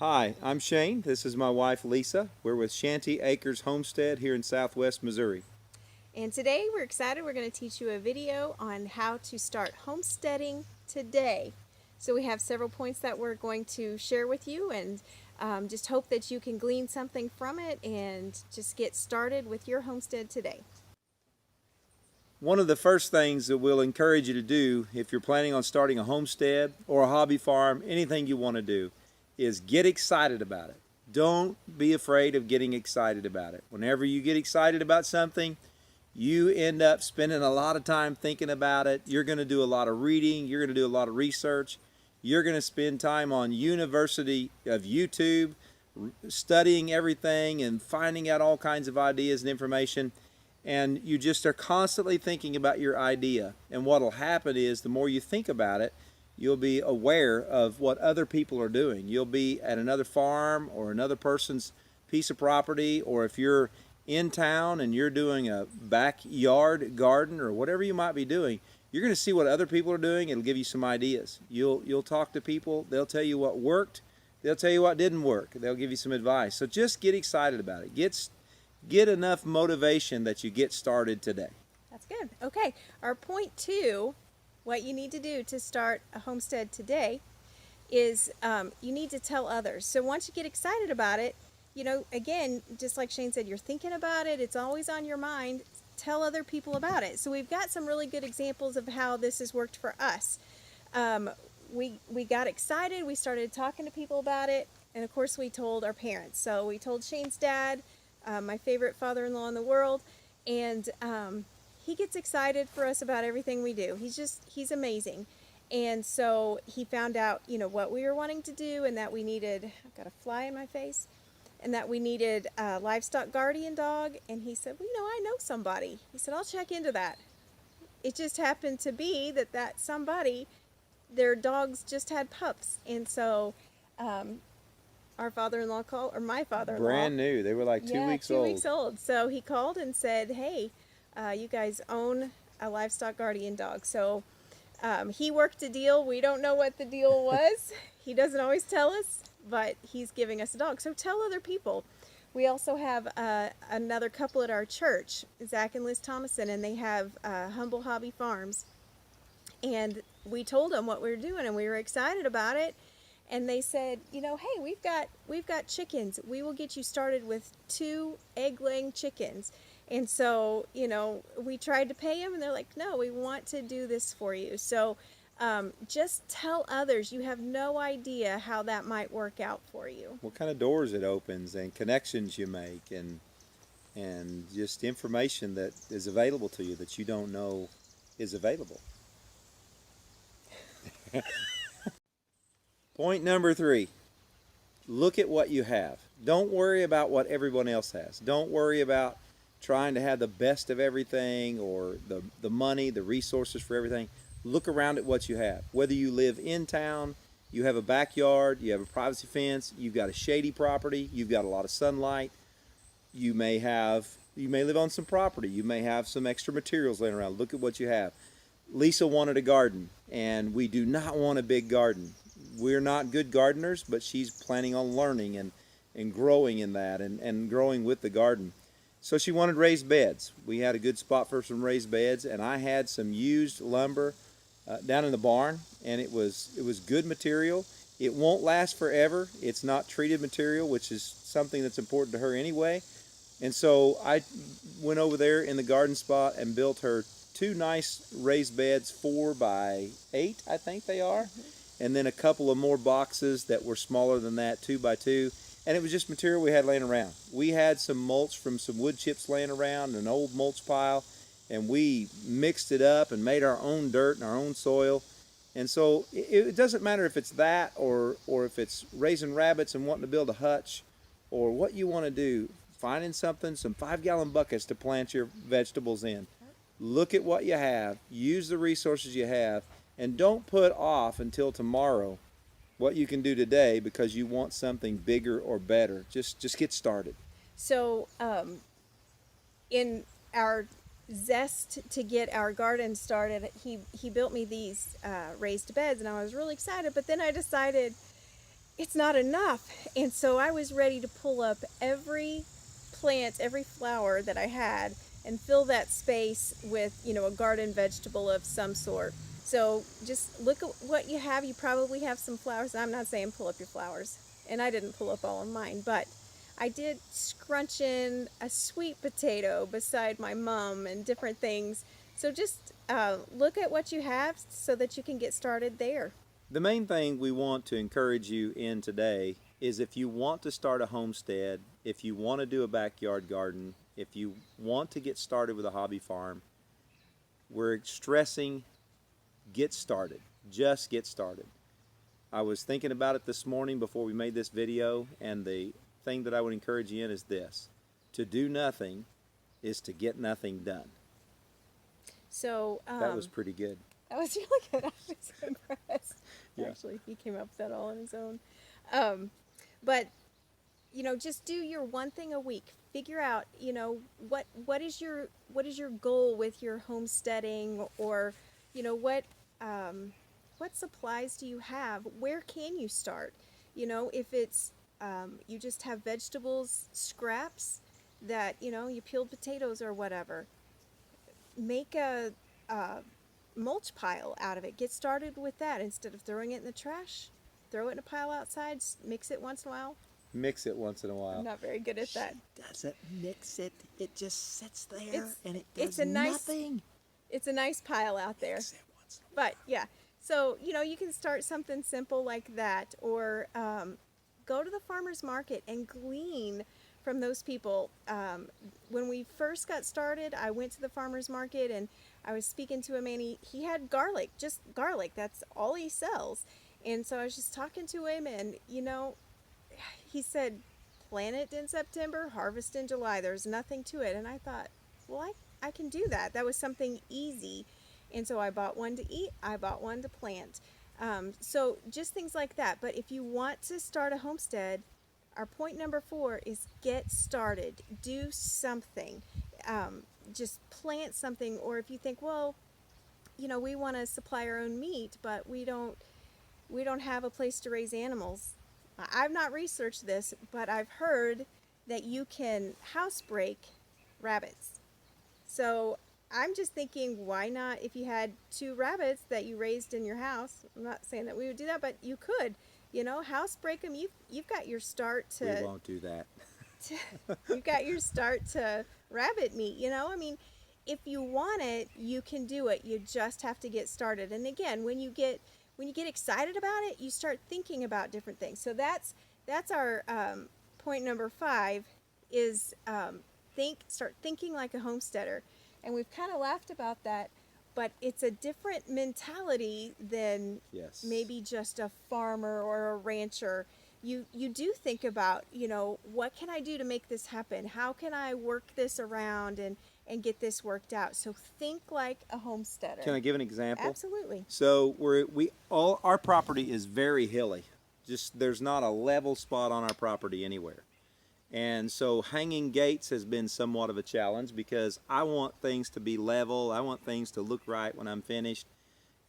Hi, I'm Shane. This is my wife Lisa. We're with Shanty Acres Homestead here in southwest Missouri. And today we're excited. We're going to teach you a video on how to start homesteading today. So we have several points that we're going to share with you, and just hope that you can glean something from it and just get started with your homestead today. One of the first things that we'll encourage you to do if you're planning on starting a homestead or a hobby farm, anything you want to do, is get excited about it. Don't be afraid of getting excited about it. Whenever you get excited about something, you end up spending a lot of time thinking about it. You're going to do a lot of reading. You're going to do a lot of research. You're going to spend time on University of YouTube studying everything and finding out all kinds of ideas and information. And you just are constantly thinking about your idea. And what will happen is the more you think about it, you'll be aware of what other people are doing. You'll be at another farm or another person's piece of property, or if you're in town and you're doing a backyard garden or whatever you might be doing, you're going to see what other people are doing. It'll give you some ideas. You'll talk to people. They'll tell you what worked. They'll tell you what didn't work. They'll give you some advice. So just get excited about it. Get enough motivation that you get started today. That's good. Okay, our point 2, what you need to do to start a homestead today is you need to tell others. So once you get excited about it, again, just like Shane said, you're thinking about it, it's always on your mind. Tell other people about it. So we've got some really good examples of how this has worked for us. We got excited, we started talking to people about it, and of course we told our parents. So we told Shane's dad, my favorite father-in-law in the world, and he gets excited for us about everything we do. He's amazing. And so he found out, what we were wanting to do, and that we needed, I've got a fly in my face, and that we needed a livestock guardian dog. And he said, well, I know somebody. He said, I'll check into that. It just happened to be that somebody, their dogs just had pups. And so our father-in-law called, or my father-in-law. Brand new. They were like 2 weeks old. 2 weeks old. So he called and said, hey, you guys own a livestock guardian dog. So he worked a deal. We don't know what the deal was. He doesn't always tell us, but he's giving us a dog. So tell other people. We also have another couple at our church, Zach and Liz Thomason, and they have Humble Hobby Farms. And we told them what we were doing, and we were excited about it. And they said, hey, we've got chickens. We will get you started with 2 egg-laying chickens. And so, we tried to pay them, and they're like, no, we want to do this for you. So just tell others. You have no idea how that might work out for you. What kind of doors it opens and connections you make, and just information that is available to you that you don't know is available. Point number 3, look at what you have. Don't worry about what everyone else has. Don't worry about trying to have the best of everything or the money, the resources for everything. Look around at what you have. Whether you live in town, you have a backyard, you have a privacy fence, you've got a shady property, you've got a lot of sunlight, you may live on some property, you may have some extra materials laying around. Look at what you have. Lisa wanted a garden, and we do not want a big garden. We're not good gardeners, but she's planning on learning and growing in that and growing with the garden. So she wanted raised beds. We had a good spot for some raised beds, and I had some used lumber down in the barn, and it was good material. It won't last forever. It's not treated material, which is something that's important to her anyway. And so I went over there in the garden spot and built her 2 nice raised beds, 4 by 8, I think they are. And then a couple of more boxes that were smaller than that, 2 by 2. And it was just material we had laying around. We had some mulch from some wood chips laying around, an old mulch pile, and we mixed it up and made our own dirt and our own soil. And so it doesn't matter if it's that or if it's raising rabbits and wanting to build a hutch, or what you want to do, finding something, some 5-gallon buckets to plant your vegetables in. Look at what you have, use the resources you have, and don't put off until tomorrow what you can do today because you want something bigger or better. Just get started. So in our zest to get our garden started, he built me these raised beds, and I was really excited. But then I decided it's not enough. And so I was ready to pull up every plant, every flower that I had and fill that space with, a garden vegetable of some sort. So just look at what you have. You probably have some flowers. I'm not saying pull up your flowers, and I didn't pull up all of mine, but I did scrunch in a sweet potato beside my mum and different things. So just look at what you have so that you can get started there. The main thing we want to encourage you in today is if you want to start a homestead, if you want to do a backyard garden, if you want to get started with a hobby farm, we're stressing get started. Just get started. I was thinking about it this morning before we made this video, and the thing that I would encourage you in is this: to do nothing is to get nothing done. So That was pretty good. that was really good. I was impressed. Yeah. Actually, he came up with that all on his own. But just do your one thing a week. Figure out, what is your goal with your homesteading, or what supplies do you have? Where can you start? If it's you just have vegetables scraps that you peeled potatoes or whatever, make a mulch pile out of it. Get started with that instead of throwing it in the trash. Throw it in a pile outside. Mix it once in a while. Mix it once in a I'm while. not very good at that. Doesn't mix it. It just sits there It's- and it it's does a nice- nothing. It's a nice pile out there. Mix it once in a But yeah, so you can start something simple like that, or go to the farmer's market and glean from those people. When we first got started, I went to the farmer's market and I was speaking to a man. He had garlic, just garlic. That's all he sells. And so I was just talking to him, and he said, plant it in September, harvest in July. There's nothing to it. And I thought, well, I can do that. That was something easy. And so I bought one to eat, I bought one to plant. So just things like that. But if you want to start a homestead, our point number 4 is get started. Do something. Just plant something. Or if you think, well, we want to supply our own meat, but we don't have a place to raise animals. I've not researched this, but I've heard that you can housebreak rabbits. So I'm just thinking, why not, if you had 2 rabbits that you raised in your house? I'm not saying that we would do that, but you could, housebreak them. You've got your start We to won't do that. you've got your start to rabbit meat. I mean, if you want it, you can do it. You just have to get started. And again, when you get excited about it, you start thinking about different things. So that's our point number 5 is start thinking like a homesteader. And we've kind of laughed about that, but it's a different mentality than Yes. maybe just a farmer or a rancher. You do think about, what can I do to make this happen? How can I work this around and get this worked out? So think like a homesteader. Can I give an example? Absolutely. So all our property is very hilly. Just there's not a level spot on our property anywhere. And so hanging gates has been somewhat of a challenge because I want things to be level. I want things to look right when I'm finished.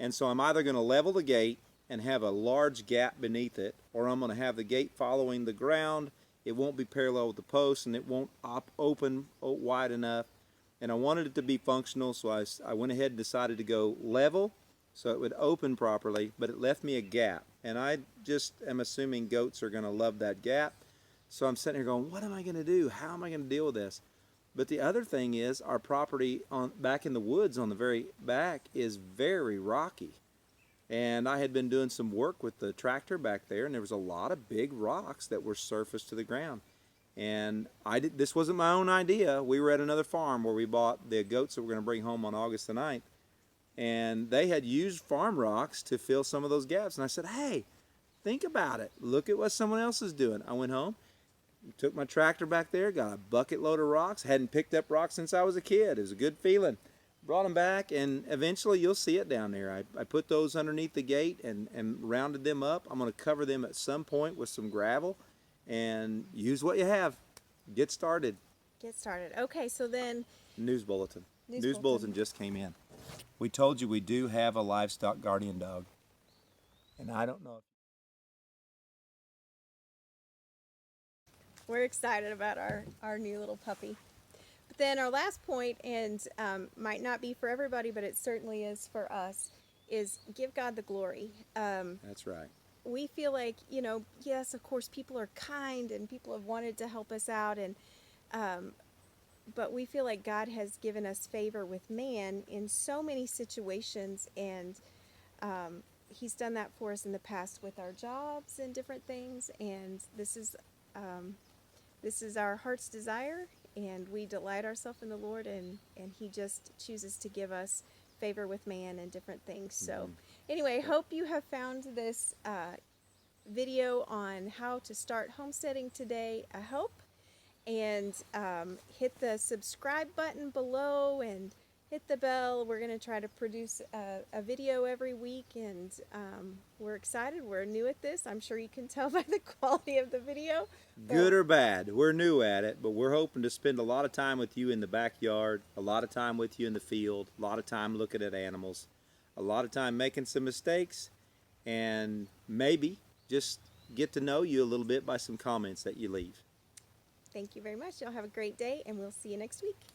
And so I'm either going to level the gate and have a large gap beneath it, or I'm going to have the gate following the ground. It won't be parallel with the post, and it won't open wide enough. And I wanted it to be functional, so I went ahead and decided to go level so it would open properly, but it left me a gap. And I just am assuming goats are going to love that gap. So I'm sitting here going, what am I going to do? How am I going to deal with this? But the other thing is our property back in the woods on the very back is very rocky. And I had been doing some work with the tractor back there, and there was a lot of big rocks that were surfaced to the ground. And this wasn't my own idea. We were at another farm where we bought the goats that we're going to bring home on August the 9th. And they had used farm rocks to fill some of those gaps. And I said, hey, think about it. Look at what someone else is doing. I went home, took my tractor back there, got a bucket load of rocks. Hadn't picked up rocks since I was a kid. It was a good feeling. Brought them back, and eventually you'll see it down there. I put those underneath the gate and rounded them up. I'm going to cover them at some point with some gravel and use what you have. Get started. Get started. Okay, so then News bulletin. News News bulletin just came in. We told you we do have a livestock guardian dog. And I don't know if we're excited about our new little puppy. But then our last point, and might not be for everybody, but it certainly is for us, is give God the glory. That's right. We feel like, yes, of course, people are kind and people have wanted to help us out, and but we feel like God has given us favor with man in so many situations, and He's done that for us in the past with our jobs and different things, and this is our heart's desire, and we delight ourselves in the Lord, and He just chooses to give us favor with man and different things. So anyway, hope you have found this video on how to start homesteading today a help, and hit the subscribe button below and hit the bell. We're going to try to produce a video every week, and we're excited. We're new at this. I'm sure you can tell by the quality of the video. Good or bad, we're new at it, but we're hoping to spend a lot of time with you in the backyard, a lot of time with you in the field, a lot of time looking at animals, a lot of time making some mistakes, and maybe just get to know you a little bit by some comments that you leave. Thank you very much. Y'all have a great day, and we'll see you next week.